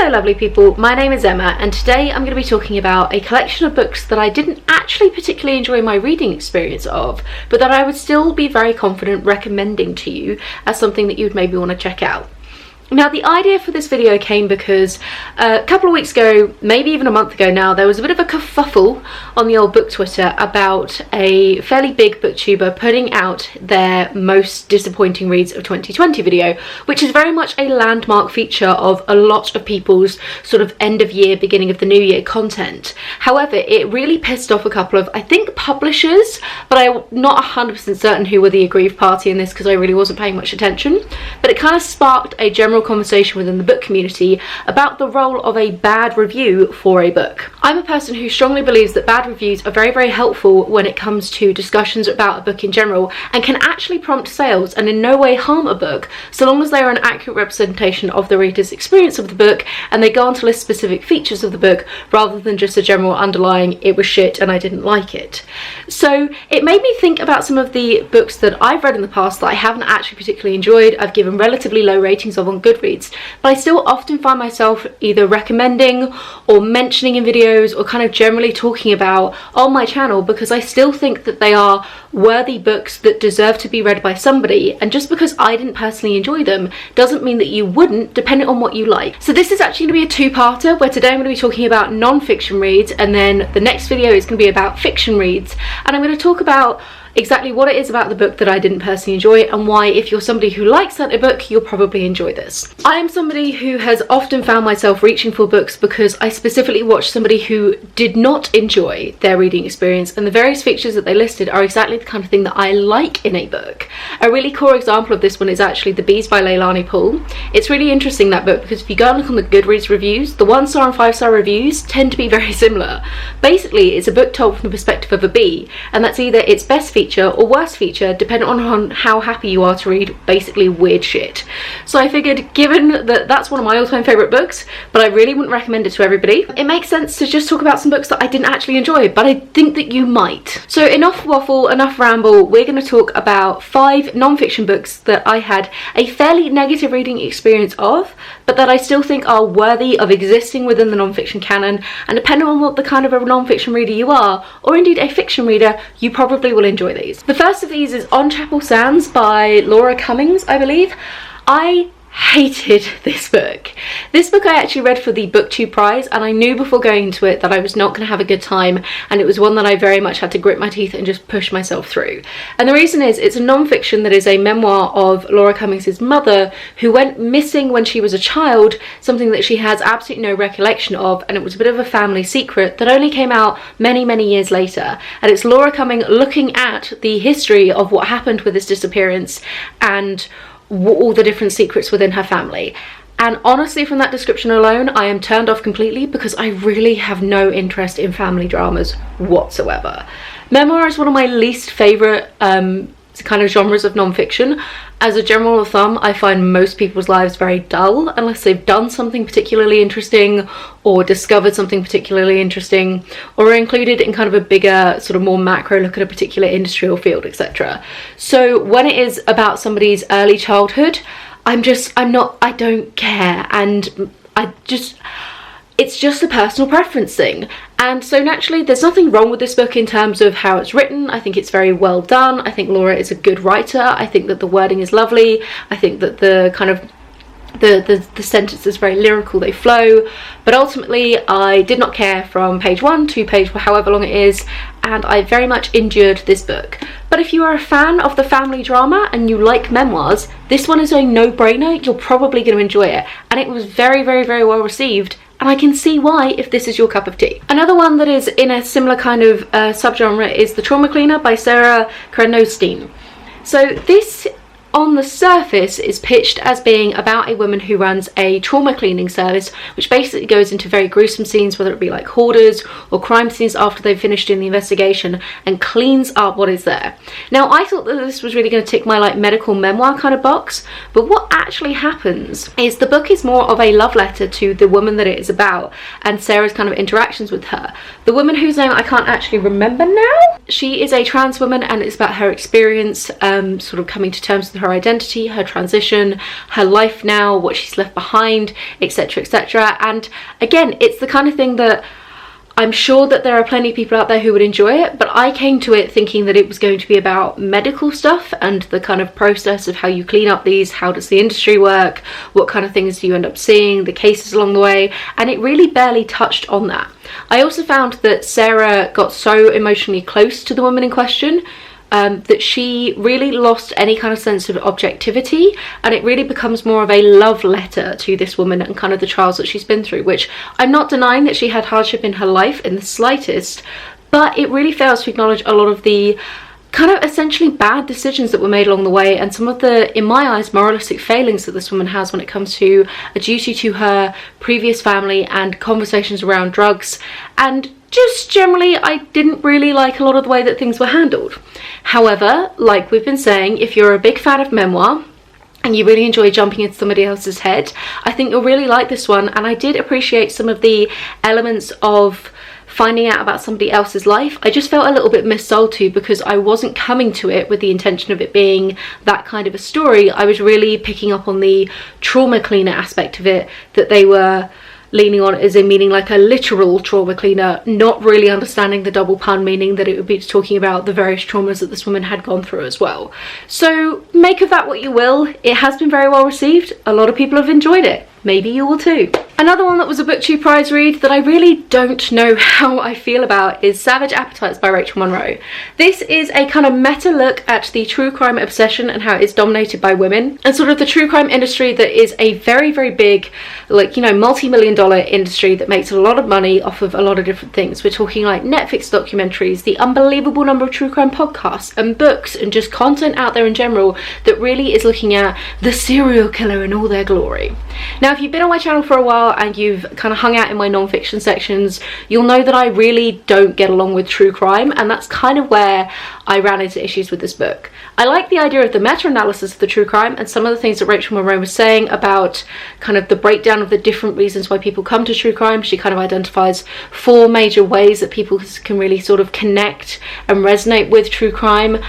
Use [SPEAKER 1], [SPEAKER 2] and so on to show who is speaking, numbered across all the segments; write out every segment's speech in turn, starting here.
[SPEAKER 1] Hello lovely people, my name is Emma and today I'm going to be talking about a collection of books that I didn't actually particularly enjoy my reading experience of, but that I would still be very confident recommending to you as something that you'd maybe want to check out. Now the idea for this video came because a couple of weeks ago, maybe even a month ago now, there was a bit of a kerfuffle on the old book Twitter about a fairly big booktuber putting out their most disappointing reads of 2020 video, which is very much a landmark feature of a lot of people's sort of end of year, beginning of the new year content. However, it really pissed off a couple of, I think, publishers, but I'm not 100% certain who were the aggrieved party in this because I really wasn't paying much attention. But it kind of sparked a general conversation within the book community about the role of a bad review for a book. I'm a person who strongly believes that bad reviews are very, very helpful when it comes to discussions about a book in general and can actually prompt sales and in no way harm a book, so long as they are an accurate representation of the reader's experience of the book and they go on to list specific features of the book rather than just a general underlying "it was shit and I didn't like it." So it made me think about some of the books that I've read in the past that I haven't actually particularly enjoyed. I've given relatively low ratings of on Goodreads, but I still often find myself either recommending or mentioning in videos or kind of generally talking about on my channel because I still think that they are worthy books that deserve to be read by somebody, and just because I didn't personally enjoy them doesn't mean that you wouldn't, depending on what you like. So this is actually going to be a two-parter where today I'm going to be talking about non-fiction reads and then the next video is going to be about fiction reads, and I'm going to talk about exactly what it is about the book that I didn't personally enjoy and why, if you're somebody who likes that book, you'll probably enjoy this. I am somebody who has often found myself reaching for books because I specifically watched somebody who did not enjoy their reading experience, and the various features that they listed are exactly the kind of thing that I like in a book. A really core example of this one is actually The Bees by Leilani Poole. It's really interesting, that book, because if you go and look on the Goodreads reviews, the 1-star and 5-star reviews tend to be very similar. Basically, it's a book told from the perspective of a bee, and that's either its best feature or worst feature depending on how happy you are to read basically weird shit. So I figured, given that that's one of my all-time favourite books, but I really wouldn't recommend it to everybody, it makes sense to just talk about some books that I didn't actually enjoy, but I think that you might. So enough waffle, enough ramble, we're going to talk about 5 non-fiction books that I had a fairly negative reading experience of, but that I still think are worthy of existing within the non-fiction canon, and depending on what the kind of a non-fiction reader you are, or indeed a fiction reader, you probably will enjoy these. The first of these is On Chapel Sands by Cumming, I believe. I hated this book. This book I actually read for the BookTube prize, and I knew before going into it that I was not going to have a good time, and it was one that I very much had to grit my teeth and just push myself through. And the reason is, it's a non-fiction that is a memoir of Laura Cummings' mother, who went missing when she was a child, something that she has absolutely no recollection of, and it was a bit of a family secret that only came out many, many years later. And it's Laura Cumming looking at the history of what happened with this disappearance and all the different secrets within her family. And honestly, from that description alone, I am turned off completely because I really have no interest in family dramas whatsoever. Memoir is one of my least favourite kind of genres of non-fiction. As a general rule of thumb, I find most people's lives very dull unless they've done something particularly interesting or discovered something particularly interesting or are included in kind of a bigger, sort of more macro look at a particular industry or field, etc. So when it is about somebody's early childhood, I don't care, and it's just a personal preference thing. And so naturally there's nothing wrong with this book in terms of how it's written. I think it's very well done. I think Laura is a good writer. I think that the wording is lovely. I think that the kind of the sentences is very lyrical, they flow, but ultimately I did not care from page 1 to page however long it is, and I very much endured this book. But if you are a fan of the family drama and you like memoirs, this one is a no-brainer. You're probably going to enjoy it, and it was very, very, very well received, and I can see why if this is your cup of tea. Another one that is in a similar kind of subgenre is The Trauma Cleaner by Sara Krasnostein. So this, on the surface, is pitched as being about a woman who runs a trauma cleaning service, which basically goes into very gruesome scenes, whether it be like hoarders or crime scenes after they've finished doing the investigation, and cleans up what is there. Now, I thought that this was really going to tick my like medical memoir kind of box, but what actually happens is the book is more of a love letter to the woman that it is about and Sarah's kind of interactions with her. The woman whose name I can't actually remember now, she is a trans woman, and it's about her experience sort of coming to terms with her her identity, her transition, her life now, what she's left behind, etc, etc. And again, it's the kind of thing that I'm sure that there are plenty of people out there who would enjoy it, but I came to it thinking that it was going to be about medical stuff and the kind of process of how you clean up these, how does the industry work, what kind of things do you end up seeing, the cases along the way, and it really barely touched on that. I also found that Sara got so emotionally close to the woman in question that she really lost any kind of sense of objectivity, and it really becomes more of a love letter to this woman and kind of the trials that she's been through, which I'm not denying that she had hardship in her life in the slightest, but it really fails to acknowledge a lot of the kind of essentially bad decisions that were made along the way, and some of the, in my eyes, moralistic failings that this woman has when it comes to a duty to her previous family and conversations around drugs. And just generally, I didn't really like a lot of the way that things were handled. However, like we've been saying, if you're a big fan of memoir and you really enjoy jumping into somebody else's head, I think you'll really like this one. And I did appreciate some of the elements of finding out about somebody else's life. I just felt a little bit missold to, because I wasn't coming to it with the intention of it being that kind of a story. I was really picking up on the trauma cleaner aspect of it that they were leaning on, as in meaning like a literal trauma cleaner, not really understanding the double pun, meaning that it would be talking about the various traumas that this woman had gone through as well. So make of that what you will. It has been very well received. A lot of people have enjoyed it. Maybe you will too. Another one that was a BookTube prize read that I really don't know how I feel about is Savage Appetites by Rachel Monroe. This is a kind of meta look at the true crime obsession and how it's dominated by women, and sort of the true crime industry that is a very, very big, like, you know, multi-million-dollar industry that makes a lot of money off of a lot of different things. We're talking like Netflix documentaries, the unbelievable number of true crime podcasts and books and just content out there in general that really is looking at the serial killer in all their glory. Now, if you've been on my channel for a while and you've kind of hung out in my non-fiction sections, you'll know that I really don't get along with true crime, and that's kind of where I ran into issues with this book. I like the idea of the meta-analysis of the true crime and some of the things that Rachel Monroe was saying about kind of the breakdown of the different reasons why people come to true crime. She kind of identifies 4 major ways that people can really sort of connect and resonate with true crime.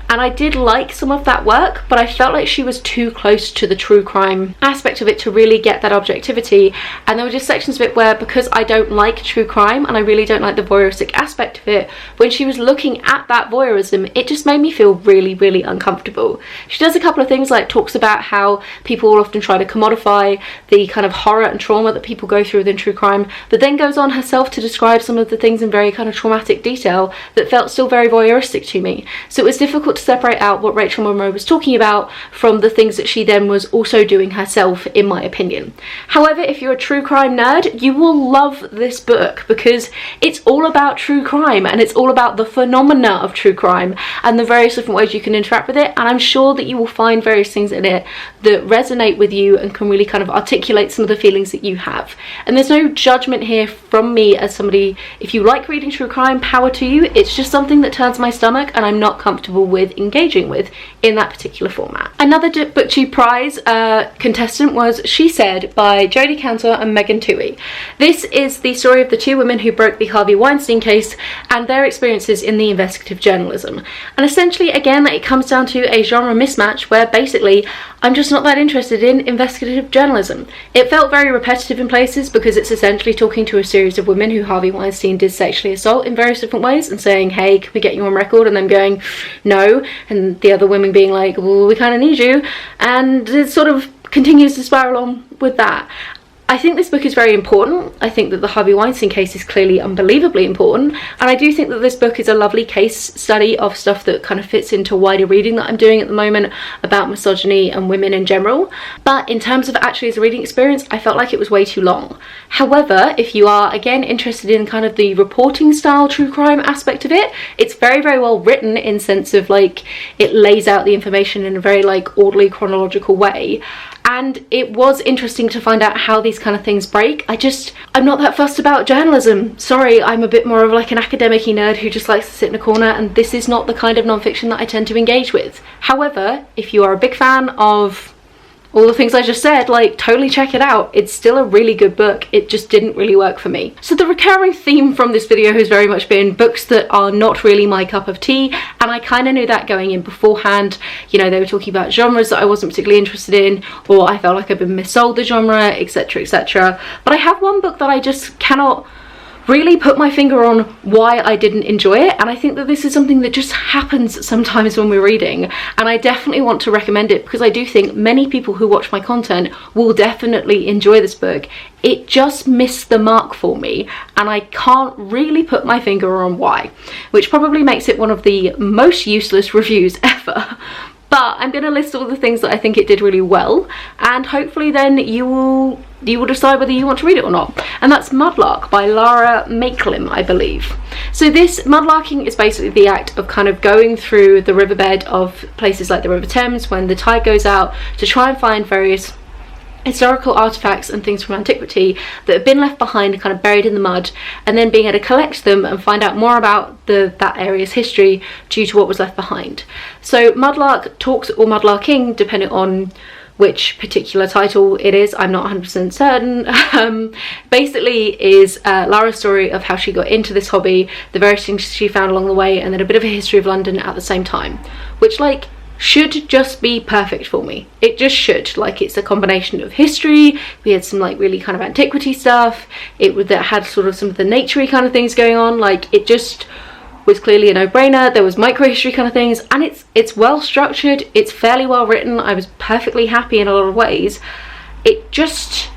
[SPEAKER 1] And I did like some of that work, but I felt like she was too close to the true crime aspect of it to really get that objectivity. And there were just sections of it where, because I don't like true crime and I really don't like the voyeuristic aspect of it, when she was looking at that voyeurism, it just made me feel really, really uncomfortable. She does a couple of things, like talks about how people will often try to commodify the kind of horror and trauma that people go through within true crime, but then goes on herself to describe some of the things in very kind of traumatic detail that felt still very voyeuristic to me. So it was difficult to separate out what Rachel Monroe was talking about from the things that she then was also doing herself, in my opinion. However, if you're a true crime nerd, you will love this book, because it's all about true crime and it's all about the phenomena of true crime and the various different ways you can interact with it. And I'm sure that you will find various things in it that resonate with you and can really kind of articulate some of the feelings that you have. And there's no judgment here from me as somebody. If you like reading true crime, power to you. It's just something that turns my stomach and I'm not comfortable with engaging with in that particular format. Another BookTube prize contestant was She Said by Jodi and Twohey. This is the story of the 2 women who broke the Harvey Weinstein case and their experiences in the investigative journalism. And essentially, again, it comes down to a genre mismatch where basically I'm just not that interested in investigative journalism. It felt very repetitive in places, because it's essentially talking to a series of women who Harvey Weinstein did sexually assault in various different ways and saying, hey, can we get you on record? And them going, no, and the other women being like, well, we kind of need you, and it sort of continues to spiral on with that. I think this book is very important. I think that the Harvey Weinstein case is clearly unbelievably important, and I do think that this book is a lovely case study of stuff that kind of fits into wider reading that I'm doing at the moment about misogyny and women in general. But in terms of actually as a reading experience, I felt like it was way too long. However, if you are again interested in kind of the reporting style true crime aspect of it, it's very, very well written in sense of like it lays out the information in a very like orderly chronological way. And it was interesting to find out how these kind of things break. I'm not that fussed about journalism. Sorry, I'm a bit more of like an academic-y nerd who just likes to sit in a corner, and this is not the kind of non-fiction that I tend to engage with. However, if you are a big fan of all the things I just said, like, totally check it out. It's still a really good book. It just didn't really work for me. So the recurring theme from this video has very much been books that are not really my cup of tea, and I kind of knew that going in beforehand. You know, they were talking about genres that I wasn't particularly interested in, or I felt like I'd been missold the genre, etc, etc. But I have one book that I just cannot really put my finger on why I didn't enjoy it, and I think that this is something that just happens sometimes when we're reading, and I definitely want to recommend it because I do think many people who watch my content will definitely enjoy this book. It just missed the mark for me, and I can't really put my finger on why, which probably makes it one of the most useless reviews ever. But I'm going to list all the things that I think it did really well, and hopefully then you will decide whether you want to read it or not. And that's Mudlark by Maiklem, I believe. So this mudlarking is basically the act of kind of going through the riverbed of places like the River Thames when the tide goes out to try and find various historical artifacts and things from antiquity that have been left behind, kind of buried in the mud, and then being able to collect them and find out more about that area's history due to what was left behind. So Mudlark talks, or Mudlarking, depending on which particular title it is, I'm not 100% certain, basically is Lara's story of how she got into this hobby, the various things she found along the way, and then a bit of a history of London at the same time, which, like, should just be perfect for me. It just should. Like, it's a combination of history, we had some like really kind of antiquity stuff, that had sort of some of the naturey kind of things going on. Like, it just was clearly a no-brainer. There was micro history kind of things, and it's well structured, it's fairly well written. I was perfectly happy in a lot of ways. I just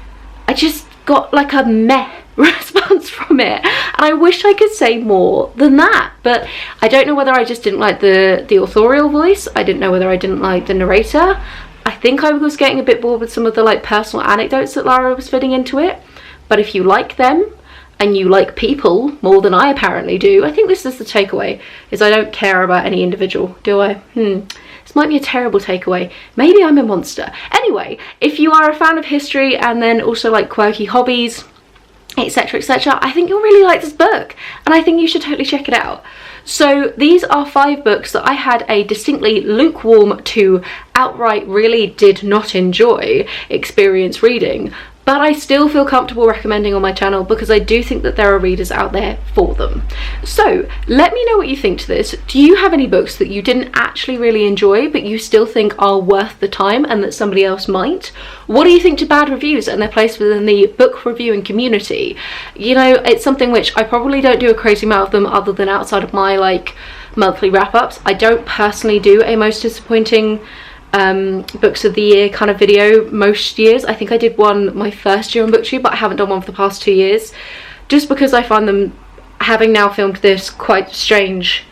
[SPEAKER 1] got like a meh response from it, and I wish I could say more than that, but I don't know whether I just didn't like the authorial voice. I didn't know whether I didn't like the narrator. I think I was getting a bit bored with some of the like personal anecdotes that Lara was fitting into it. But if you like them and you like people more than I apparently do, I think this is the takeaway, is I don't care about any individual, do I? This might be a terrible takeaway. Maybe I'm a monster. Anyway, if you are a fan of history and then also like quirky hobbies, etc, etc, I think you'll really like this book, and I think you should totally check it out. So these are 5 books that I had a distinctly lukewarm to outright really did not enjoy experience reading, but I still feel comfortable recommending on my channel because I do think that there are readers out there for them. So let me know what you think to this. Do you have any books that you didn't actually really enjoy but you still think are worth the time and that somebody else might? What do you think to bad reviews and their place within the book reviewing community? You know, it's something which I probably don't do a crazy amount of them other than outside of my like monthly wrap-ups. I don't personally do a most disappointing books of the year kind of video most years. I think I did one my first year on BookTube, but I haven't done one for the past 2 years, just because I find them, having now filmed this, quite strange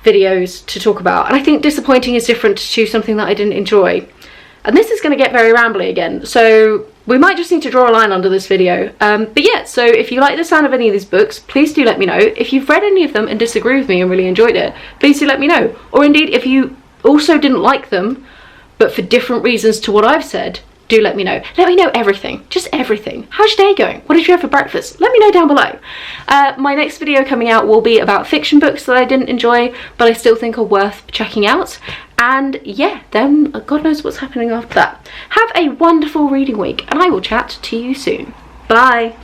[SPEAKER 1] videos to talk about, and I think disappointing is different to something that I didn't enjoy. And this is going to get very rambly again, so we might just need to draw a line under this video. But yeah, so if you like the sound of any of these books, please do let me know. If you've read any of them and disagree with me and really enjoyed it, please do let me know. Or indeed, if you also didn't like them but for different reasons to what I've said, do let me know. Let me know everything, just everything. How's your day going? What did you have for breakfast? Let me know down below. My next video coming out will be about fiction books that I didn't enjoy, but I still think are worth checking out. And yeah, then God knows what's happening after that. Have a wonderful reading week, and I will chat to you soon. Bye.